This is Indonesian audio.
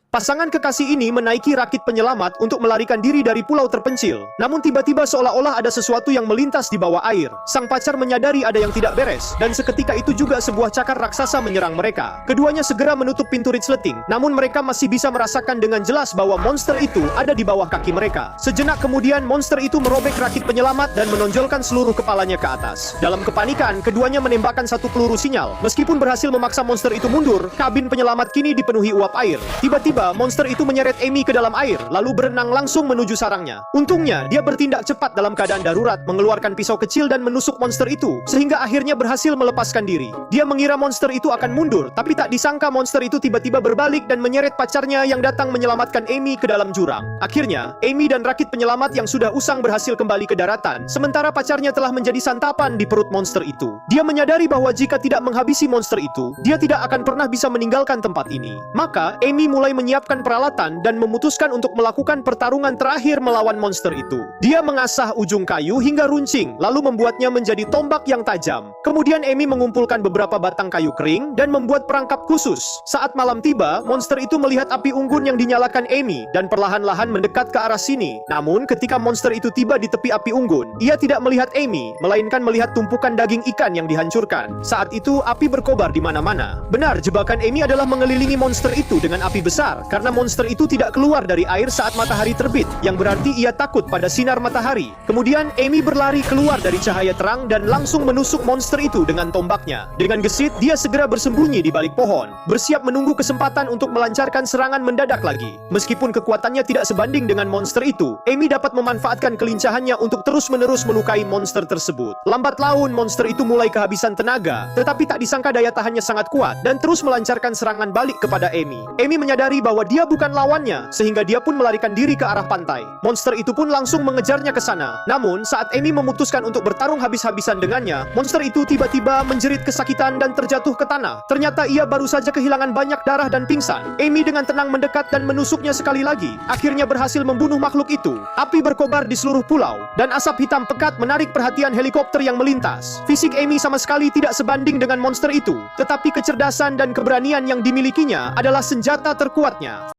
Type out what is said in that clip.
Pasangan kekasih ini menaiki rakit penyelamat untuk melarikan diri dari pulau terpencil. Namun tiba-tiba seolah-olah ada sesuatu yang melintas di bawah air. Sang pacar menyadari ada yang tidak beres, dan seketika itu juga sebuah cakar raksasa menyerang mereka. Keduanya segera menutup pintu resleting, namun mereka masih bisa merasakan dengan jelas bahwa monster itu ada di bawah kaki mereka. Sejenak kemudian monster itu merobek rakit penyelamat dan menonjolkan seluruh kepalanya ke atas. Dalam kepanikan, keduanya menembakkan satu peluru sinyal. Meskipun berhasil memaksa monster itu mundur, kabin penyelamat kini dipenuhi uap air. Tiba-tiba monster itu menyeret Amy ke dalam air, lalu berenang langsung menuju sarangnya. Untungnya, dia bertindak cepat dalam keadaan darurat, mengeluarkan pisau kecil dan menusuk monster itu, sehingga akhirnya berhasil melepaskan diri. Dia mengira monster itu akan mundur, tapi tak disangka monster itu tiba-tiba berbalik dan menyeret pacarnya yang datang menyelamatkan Amy ke dalam jurang. Akhirnya, Amy dan rakit penyelamat yang sudah usang berhasil kembali ke daratan, sementara pacarnya telah menjadi santapan di perut monster itu. Dia menyadari bahwa jika tidak menghabisi monster itu, dia tidak akan pernah bisa meninggalkan tempat ini. Maka, Amy mulai menyiapkan peralatan dan memutuskan untuk melakukan pertarungan terakhir melawan monster itu. Dia mengasah ujung kayu hingga runcing, lalu membuatnya menjadi tombak yang tajam. Kemudian Amy mengumpulkan beberapa batang kayu kering dan membuat perangkap khusus. Saat malam tiba, monster itu melihat api unggun yang dinyalakan Amy dan perlahan-lahan mendekat ke arah sini. Namun, ketika monster itu tiba di tepi api unggun, ia tidak melihat Amy, melainkan melihat tumpukan daging ikan yang dihancurkan. Saat itu, api berkobar di mana-mana. Benar, jebakan Amy adalah mengelilingi monster itu dengan api besar, karena monster itu tidak keluar dari air saat matahari terbit, yang berarti ia takut pada sinar matahari. Kemudian Amy berlari keluar dari cahaya terang dan langsung menusuk monster itu dengan tombaknya. Dengan gesit, dia segera bersembunyi di balik pohon, bersiap menunggu kesempatan untuk melancarkan serangan mendadak lagi. Meskipun kekuatannya tidak sebanding dengan monster itu, Amy dapat memanfaatkan kelincahannya untuk terus-menerus melukai monster tersebut. Lambat laun, monster itu mulai kehabisan tenaga, tetapi tak disangka daya tahannya sangat kuat dan terus melancarkan serangan balik kepada Amy. Amy menyadari bahwa dia bukan lawannya, sehingga dia pun melarikan diri ke arah pantai. Monster itu pun langsung mengejarnya ke sana. Namun, saat Amy memutuskan untuk bertarung habis-habisan dengannya, monster itu tiba-tiba menjerit kesakitan dan terjatuh ke tanah. Ternyata ia baru saja kehilangan banyak darah dan pingsan. Amy dengan tenang mendekat dan menusuknya sekali lagi, akhirnya berhasil membunuh makhluk itu. Api berkobar di seluruh pulau, dan asap hitam pekat menarik perhatian helikopter yang melintas. Fisik Amy sama sekali tidak sebanding dengan monster itu, tetapi kecerdasan dan keberanian yang dimilikinya adalah senjata terkuatnya.